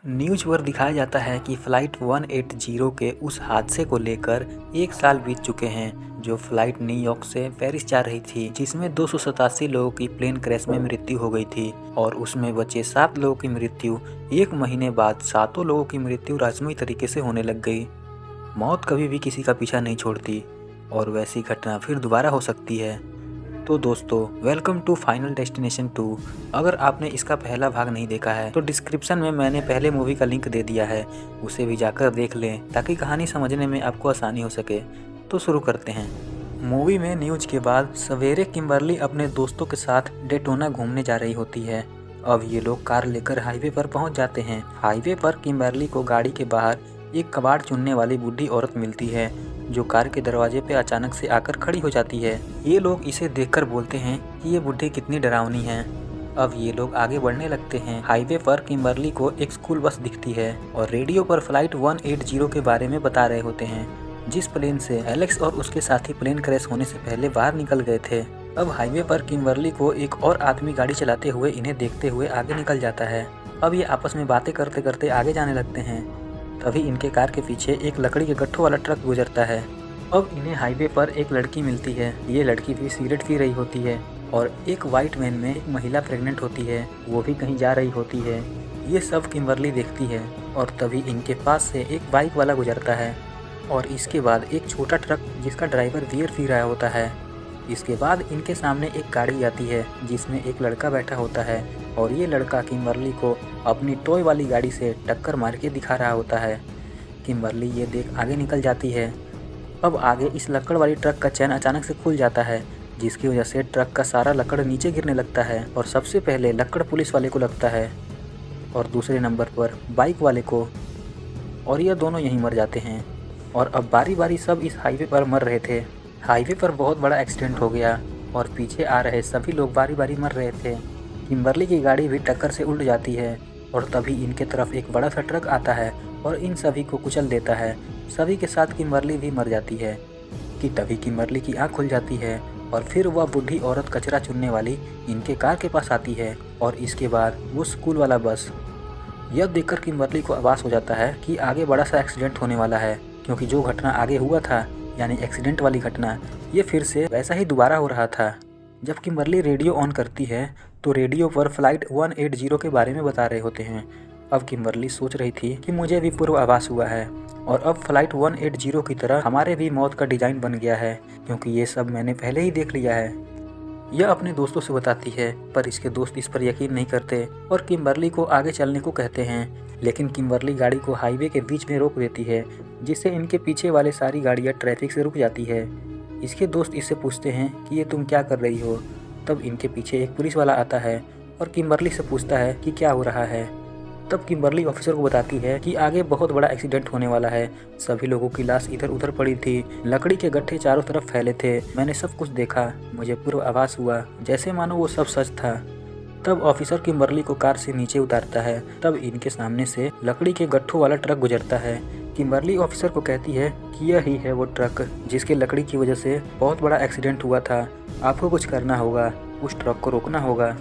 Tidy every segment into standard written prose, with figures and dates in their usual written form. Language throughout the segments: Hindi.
न्यूज़ पर दिखाया जाता है कि फ़्लाइट 180 के उस हादसे को लेकर 1 साल बीत चुके हैं जो फ़्लाइट न्यूयॉर्क से पेरिस जा रही थी, जिसमें 287 लोगों की प्लेन क्रैश में मृत्यु हो गई थी और उसमें बचे 7 लोगों की मृत्यु 1 महीने बाद 7 लोगों की मृत्यु रहस्यमयी तरीके से होने लग गई। मौत कभी भी किसी का पीछा नहीं छोड़ती और वैसी घटना फिर दोबारा हो सकती है। तो दोस्तों, वेलकम टू फाइनल डेस्टिनेशन 2। अगर आपने इसका पहला भाग नहीं देखा है तो डिस्क्रिप्शन में मैंने पहले मूवी का लिंक दे दिया है, उसे भी जाकर देख लें ताकि कहानी समझने में आपको आसानी हो सके। तो शुरू करते हैं। मूवी में न्यूज़ के बाद सवेरे किम्बर्ली अपने दोस्तों के साथ डेटोना घूमने जा रही होती है। अब ये लोग कार लेकर हाईवे पर पहुंच जाते हैं। हाईवे पर किम्बर्ली को गाड़ी के बाहर एक कबाड़ चुनने वाली बूढ़ी औरत मिलती है जो कार के दरवाजे पे अचानक से आकर खड़ी हो जाती है। ये लोग इसे देखकर बोलते हैं कि ये बुढ़ी कितनी डरावनी है। अब ये लोग आगे बढ़ने लगते हैं। हाईवे पर किम्बर्ली को एक स्कूल बस दिखती है और रेडियो पर फ्लाइट 180 के बारे में बता रहे होते हैं, जिस प्लेन से एलेक्स और उसके साथी प्लेन क्रैश होने से पहले बाहर निकल गए थे। अब हाईवे पर किम्बर्ली को एक और आदमी गाड़ी चलाते हुए इन्हें देखते हुए आगे निकल जाता है। अब ये आपस में बातें करते करते आगे जाने लगते हैं। तभी इनके कार के पीछे एक लकड़ी के गट्ठों वाला ट्रक गुजरता है। अब इन्हें हाईवे पर एक लड़की मिलती है। ये लड़की भी सिगरेट पी रही होती है और एक वाइट वैन में एक महिला प्रेग्नेंट होती है, वो भी कहीं जा रही होती है। ये सब किम्बर्ली देखती है और तभी इनके पास से एक बाइक वाला गुजरता है और इसके बाद एक छोटा ट्रक जिसका ड्राइवर बियर पी रहा होता है। इसके बाद इनके सामने एक गाड़ी आती है जिसमें एक लड़का बैठा होता है और ये लड़का किम्बर्ली को अपनी टॉय वाली गाड़ी से टक्कर मार के दिखा रहा होता है। किम्बर्ली ये देख आगे निकल जाती है। अब आगे इस लकड़ वाली ट्रक का चैन अचानक से खुल जाता है, जिसकी वजह से ट्रक का सारा लकड़ नीचे गिरने लगता है और सबसे पहले लकड़ पुलिस वाले को लगता है और दूसरे नंबर पर बाइक वाले को, और यह दोनों यहीं मर जाते हैं। और अब बारी बारी सब इस हाईवे पर मर रहे थे। हाईवे पर बहुत बड़ा एक्सीडेंट हो गया और पीछे आ रहे सभी लोग बारी बारी मर रहे थे। किम्बर्ली की गाड़ी भी टक्कर से उल्ट जाती है और तभी इनके तरफ एक बड़ा सा ट्रक आता है और इन सभी को कुचल देता है। सभी के साथ किम्बर्ली भी मर जाती है कि तभी किम्बर्ली की आँख खुल जाती है और फिर वह बूढ़ी औरत कचरा चुनने वाली इनके कार के पास आती है और इसके बाद वो स्कूल वाला बस। यह देखकर किम्बर्ली को आभास हो जाता है कि आगे बड़ा सा एक्सीडेंट होने वाला है, क्योंकि जो घटना आगे हुआ था यानी एक्सीडेंट वाली घटना, ये फिर से वैसा ही दोबारा हो रहा था। जब किम्बर्ली रेडियो ऑन करती है तो रेडियो पर फ्लाइट 180 के बारे में बता रहे होते हैं। अब किम्बर्ली सोच रही थी कि मुझे भी पूर्व आभास हुआ है और अब फ्लाइट 180 की तरह हमारे भी मौत का डिज़ाइन बन गया है, क्योंकि ये सब मैंने पहले ही देख लिया है। यह अपने दोस्तों से बताती है पर इसके दोस्त इस पर यकीन नहीं करते और किम्बर्ली को आगे चलने को कहते हैं, लेकिन किम्बर्ली गाड़ी को हाईवे के बीच में रोक देती है, जिससे इनके पीछे वाले सारी गाड़ियाँ ट्रैफिक से रुक जाती है। इसके दोस्त इससे पूछते हैं कि ये तुम क्या कर रही हो। तब इनके पीछे एक पुलिस वाला आता है और किम्बर्ली से पूछता है कि क्या हो रहा है। तब किम्बर्ली ऑफिसर को बताती है कि आगे बहुत बड़ा एक्सीडेंट होने वाला है। सभी लोगों की लाश इधर उधर पड़ी थी, लकड़ी के गट्ठे चारों तरफ फैले थे। मैंने सब कुछ देखा, मुझे पूर्व आभास हुआ, जैसे मानो वो सब सच था। तब ऑफिसर किम्बर्ली को कार से नीचे उतारता है। तब इनके सामने से लकड़ी के गट्ठों वाला ट्रक गुजरता है। किम्बर्ली ऑफिसर को कहती है कि यही है वो ट्रक जिसके लकड़ी की वजह से बहुत बड़ा एक्सीडेंट हुआ था। आपको कुछ करना होगा, उस ट्रक को रोकना होगा।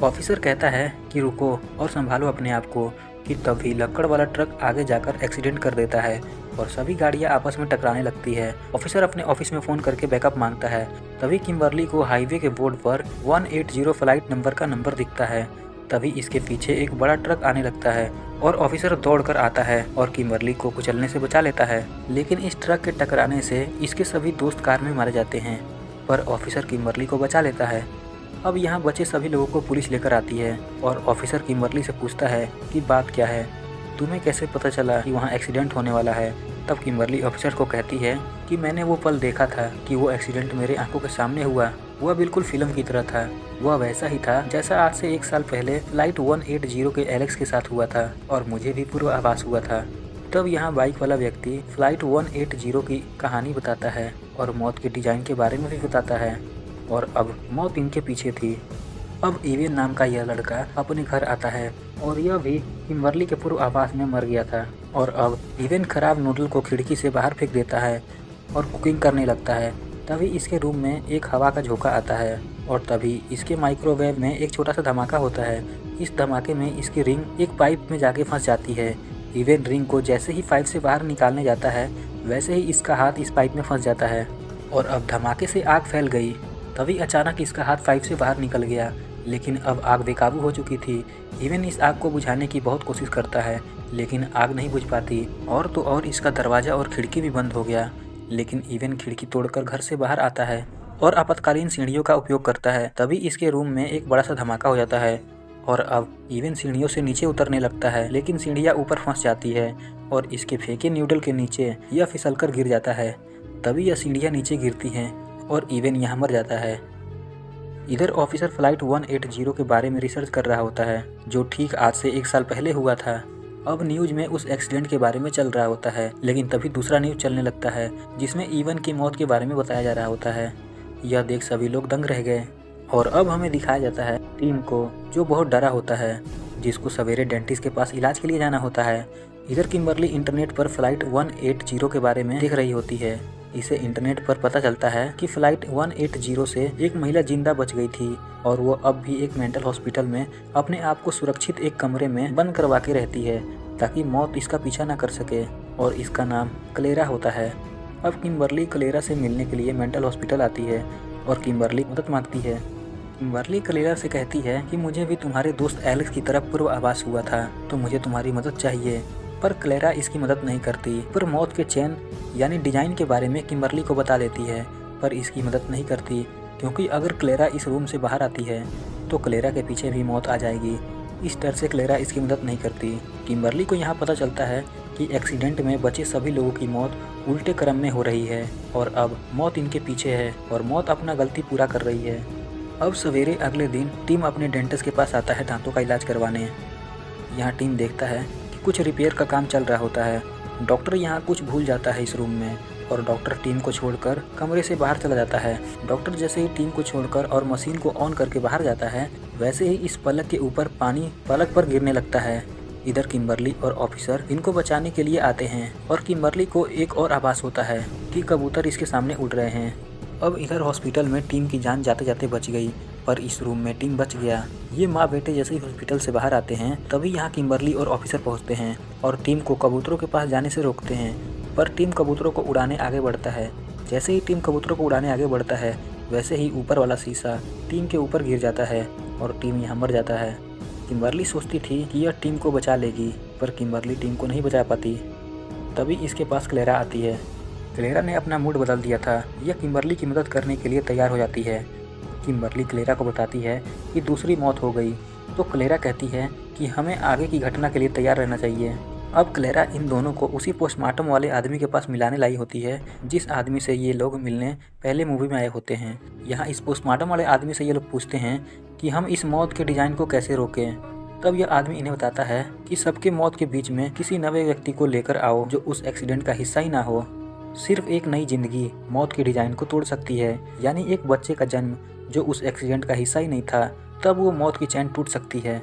ऑफिसर कहता है कि रुको और संभालो अपने आप को, कि तभी लकड़ वाला ट्रक आगे जाकर एक्सीडेंट कर देता है और सभी गाड़ियां आपस में टकराने लगती है। ऑफिसर अपने ऑफिस में फ़ोन करके बैकअप मांगता है। तभी किम्बर्ली को हाईवे के बोर्ड पर 180 फ्लाइट नंबर का नंबर दिखता है। तभी इसके पीछे एक बड़ा ट्रक आने लगता है और ऑफिसर दौड़कर आता है और किम्बर्ली को कुचलने से बचा लेता है, लेकिन इस ट्रक के टकराने से इसके सभी दोस्त कार में मारे जाते हैं, पर ऑफिसर किम्बर्ली को बचा लेता है। अब यहाँ बचे सभी लोगों को पुलिस लेकर आती है और ऑफिसर किम्बर्ली से पूछता है कि बात क्या है, तुम्हें कैसे पता चला कि वहाँ एक्सीडेंट होने वाला है। तब किम्बर्ली ऑफिसर को कहती है कि मैंने वो पल देखा था कि वो एक्सीडेंट मेरे आंखों के सामने हुआ। वह बिल्कुल फिल्म की तरह था, वह वैसा ही था जैसा आज से 1 साल पहले फ्लाइट 180 के एलेक्स के साथ हुआ था और मुझे भी पूर्व आभास हुआ था। तब यहाँ बाइक वाला व्यक्ति फ्लाइट 180 की कहानी बताता है और मौत के डिज़ाइन के बारे में भी बताता है और अब मौत इनके पीछे थी। अब इवेन नाम का यह लड़का अपने घर आता है और यह भी किम्बर्ली के पूर्व आभास में मर गया था और अब इवेन खराब नूडल को खिड़की से बाहर फेंक देता है और कुकिंग करने लगता है। तभी इसके रूम में एक हवा का झोंका आता है और तभी इसके माइक्रोवेव में एक छोटा सा धमाका होता है इस धमाके में इसकी रिंग एक पाइप में जाके फंस जाती है। इवन रिंग को जैसे ही पाइप से बाहर निकालने जाता है वैसे ही इसका हाथ इस पाइप में फंस जाता है और अब धमाके से आग फैल गई। तभी अचानक इसका हाथ पाइप से बाहर निकल गया, लेकिन अब आग बेकाबू हो चुकी थी। इवन इस आग को बुझाने की बहुत कोशिश करता है लेकिन आग नहीं बुझ पाती। और तो और इसका दरवाज़ा और खिड़की भी बंद हो गया, लेकिन इवन खिड़की तोड़कर घर से बाहर आता है और आपातकालीन सीढ़ियों का उपयोग करता है। तभी इसके रूम में एक बड़ा सा धमाका हो जाता है और अब इवन सीढ़ियों से नीचे उतरने लगता है, लेकिन सीढ़ियाँ ऊपर फंस जाती है और इसके फेंके न्यूडल के नीचे यह फिसलकर गिर जाता है। तभी यह सीढ़ियाँ नीचे गिरती हैं और इवन यहाँ मर जाता है। इधर ऑफिसर फ्लाइट 180 के बारे में रिसर्च कर रहा होता है, जो ठीक आज से 1 साल पहले हुआ था। अब न्यूज़ में उस एक्सीडेंट के बारे में चल रहा होता है, लेकिन तभी दूसरा न्यूज़ चलने लगता है जिसमें इवन की मौत के बारे में बताया जा रहा होता है। यह देख सभी लोग दंग रह गए और अब हमें दिखाया जाता है टीम को, जो बहुत डरा होता है, जिसको सवेरे डेंटिस्ट के पास इलाज के लिए जाना होता है। इधर किम्बरली इंटरनेट पर फ्लाइट 180 के बारे में देख रही होती है। इसे इंटरनेट पर पता चलता है कि फ्लाइट 180 से एक महिला जिंदा बच गई थी और वो अब भी एक मेंटल हॉस्पिटल में अपने आप को सुरक्षित एक कमरे में बंद करवा के रहती है ताकि मौत इसका पीछा न कर सके, और इसका नाम क्लेरा होता है। अब किम्बरली क्लेरा से मिलने के लिए मेंटल हॉस्पिटल आती है और किम्बरली मदद मांगती है। किम्बरली क्लेरा से कहती है कि मुझे भी तुम्हारे दोस्त एलेक्स की तरफ पूर्वाभास हुआ था, तो मुझे तुम्हारी मदद चाहिए। पर क्लेरा इसकी मदद नहीं करती, पर मौत के चेन यानी डिजाइन के बारे में किम्बरली को बता देती है, पर इसकी मदद नहीं करती, क्योंकि अगर क्लेरा इस रूम से बाहर आती है तो क्लेरा के पीछे भी मौत आ जाएगी। इस डर से क्लेरा इसकी मदद नहीं करती। किम्बरली को यहाँ पता चलता है कि एक्सीडेंट में बचे सभी लोगों की मौत उल्टे क्रम में हो रही है और अब मौत इनके पीछे है और मौत अपना गलती पूरा कर रही है। अब सवेरे अगले दिन टीम अपने डेंटिस्ट के पास आता है दांतों का इलाज करवाने। यहाँ टीम देखता है कि कुछ रिपेयर का काम चल रहा होता है। डॉक्टर यहाँ कुछ भूल जाता है इस रूम में और डॉक्टर टीम को छोड़कर कमरे से बाहर चला जाता है। डॉक्टर जैसे ही टीम को छोड़कर और मशीन को ऑन करके बाहर जाता है, वैसे ही इस पलक के ऊपर पानी पलक पर गिरने लगता है। इधर किम्बरली और ऑफिसर इनको बचाने के लिए आते हैं और किम्बरली को एक और आभास होता है कि कबूतर इसके सामने उड़ रहे हैं। अब इधर हॉस्पिटल में टीम की जान जाते जाते बच गई, पर इस रूम में टीम बच गया। ये माँ बेटे जैसे ही हॉस्पिटल से बाहर आते हैं तभी यहाँ किम्बरली और ऑफिसर पहुँचते हैं और टीम को कबूतरों के पास जाने से रोकते हैं, पर टीम कबूतरों को उड़ाने आगे बढ़ता है। जैसे ही टीम कबूतरों को उड़ाने आगे बढ़ता है वैसे ही ऊपर वाला शीशा टीम के ऊपर गिर जाता है और टीम यहाँ मर जाता है। किम्बरली सोचती थी कि यह टीम को बचा लेगी, पर किम्बरली टीम को नहीं बचा पाती। तभी इसके पास क्लेरा आती है। क्लेरा ने अपना मूड बदल दिया था, यह किम्बरली की मदद करने के लिए तैयार हो जाती है। किम्बरली क्लेरा को बताती है कि दूसरी मौत हो गई, तो क्लेरा कहती है कि हमें आगे की घटना के लिए तैयार रहना चाहिए। अब क्लेरा इन दोनों को उसी पोस्टमार्टम वाले आदमी के पास मिलाने लाई होती है जिस आदमी से ये लोग मिलने पहले मूवी में आए होते हैं। यहाँ इस पोस्टमार्टम वाले आदमी से ये लोग पूछते हैं कि हम इस मौत के डिज़ाइन को कैसे रोकें। तब यह आदमी इन्हें बताता है कि सबके मौत के बीच में किसी नए व्यक्ति को लेकर आओ जो उस एक्सीडेंट का हिस्सा ही ना हो। सिर्फ एक नई जिंदगी मौत के डिज़ाइन को तोड़ सकती है, यानी एक बच्चे का जन्म जो उस एक्सीडेंट का हिस्सा ही नहीं था, तब वो मौत की चैन टूट सकती है।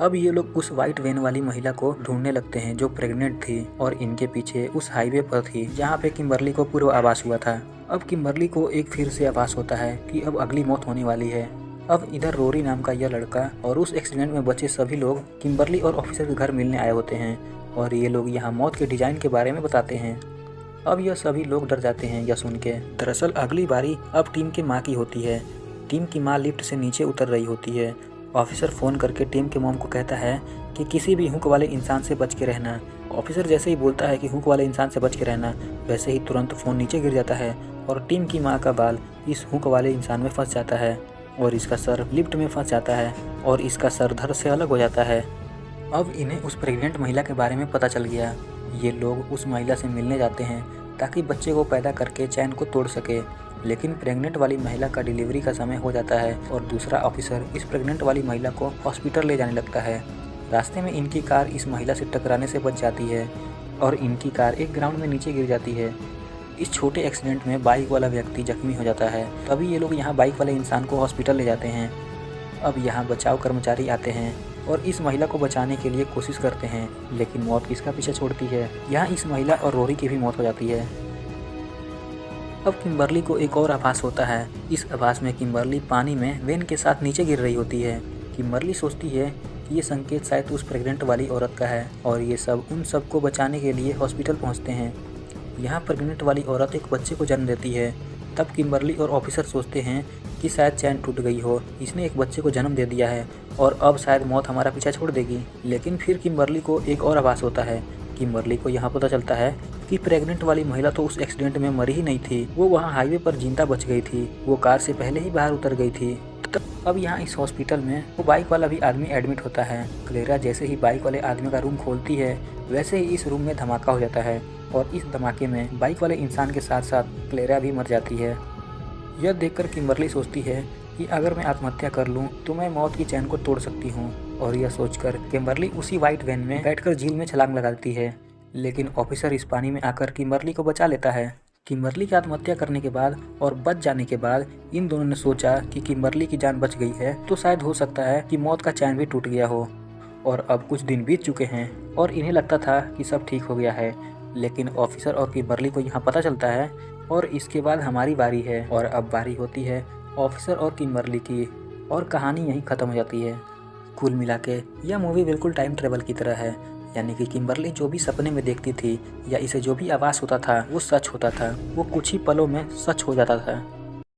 अब ये लोग उस वाइट वैन वाली महिला को ढूंढने लगते हैं जो प्रेग्नेंट थी और इनके पीछे उस हाईवे पर थी जहाँ पे किम्बरली को पूर्व आभास हुआ था। अब किम्बरली को एक फिर से आभास होता है कि अब अगली मौत होने वाली है। अब इधर रोरी नाम का यह लड़का और उस एक्सीडेंट में बचे सभी लोग किम्बरली और ऑफिसर के घर मिलने आए होते हैं और ये लोग यहाँ मौत के डिज़ाइन के बारे में बताते हैं। अब यह सभी लोग डर जाते हैं यह सुन के। दरअसल अगली बारी अब टीम की माँ की होती है। टीम की माँ लिफ्ट से नीचे उतर रही होती है। ऑफिसर फ़ोन करके टीम के मॉम को कहता है कि किसी भी हुक वाले इंसान से बच के रहना। ऑफिसर जैसे ही बोलता है कि हुक वाले इंसान से बच के रहना, वैसे ही तुरंत फ़ोन नीचे गिर जाता है और टीम की माँ का बाल इस हुक वाले इंसान में फंस जाता है और इसका सर लिफ्ट में फंस जाता है और इसका सर धड़ से अलग हो जाता है। अब इन्हें उस प्रेग्नेंट महिला के बारे में पता चल गया। ये लोग उस महिला से मिलने जाते हैं ताकि बच्चे को पैदा करके चैन को तोड़ सके, लेकिन प्रेग्नेंट वाली महिला का डिलीवरी का समय हो जाता है और दूसरा ऑफिसर इस प्रेग्नेंट वाली महिला को हॉस्पिटल ले जाने लगता है। रास्ते में इनकी कार इस महिला से टकराने से बच जाती है और इनकी कार एक ग्राउंड में नीचे गिर जाती है। इस छोटे एक्सीडेंट में बाइक वाला व्यक्ति जख्मी हो जाता है। तभी ये लोग यहाँ बाइक वाले इंसान को हॉस्पिटल ले जाते हैं। अब यहाँ बचाव कर्मचारी आते हैं और इस महिला को बचाने के लिए कोशिश करते हैं, लेकिन मौत किसका पीछे छोड़ती है। यहाँ इस महिला और रोरी की भी मौत हो जाती है। अब किम्बरली को एक और आभास होता है। इस आभास में किम्बरली पानी में वैन के साथ नीचे गिर रही होती है। किम्बरली सोचती है कि ये संकेत शायद उस प्रेग्नेंट वाली औरत का है और ये सब उन सबको बचाने के लिए हॉस्पिटल पहुंचते हैं। यहाँ प्रेग्नेंट वाली औरत एक बच्चे को जन्म देती है। तब किम्बरली और ऑफिसर सोचते हैं कि शायद चैन टूट गई हो, इसने एक बच्चे को जन्म दे दिया है और अब शायद मौत हमारा पीछा छोड़ देगी। लेकिन फिर किम्बरली को एक और आभास होता है। किम्बरली को यहाँ पता चलता है कि प्रेग्नेंट वाली महिला तो उस एक्सीडेंट में मरी ही नहीं थी, वो वहाँ हाईवे पर जिंदा बच गई थी, वो कार से पहले ही बाहर उतर गई थी। अब यहाँ इस हॉस्पिटल में वो बाइक वाला भी आदमी एडमिट होता है। क्लेरा जैसे ही बाइक वाले आदमी का रूम खोलती है वैसे ही इस रूम में धमाका हो जाता है और इस धमाके में बाइक वाले इंसान के साथ साथ क्लेरा भी मर जाती है। यह देखकर किम्बरली सोचती है कि अगर मैं आत्महत्या कर लूं तो मैं मौत की चैन को तोड़ सकती हूं और यह सोचकर किम्बरली उसी वाइट वैन में बैठकर झील में छलांग लगाती है। लेकिन ऑफिसर इस पानी में आकर किम्बरली को बचा लेता है। किम्बरली की आत्महत्या करने के बाद और बच जाने के बाद इन दोनों ने सोचा कि किम्बरली की जान बच गई है तो शायद हो सकता है कि मौत का चैन भी टूट गया हो। और अब कुछ दिन बीत चुके हैं और इन्हें लगता था कि सब ठीक हो गया है, लेकिन ऑफिसर और किम्बरली को यहाँ पता चलता है और इसके बाद हमारी बारी है और अब बारी होती है ऑफिसर और किम्बरली की और कहानी यहीं ख़त्म हो जाती है। कुल मिला के यह मूवी बिल्कुल टाइम ट्रेवल की तरह है, यानी कि किम्बरली जो भी सपने में देखती थी या इसे जो भी आभास होता था वो सच होता था, वो कुछ ही पलों में सच हो जाता था।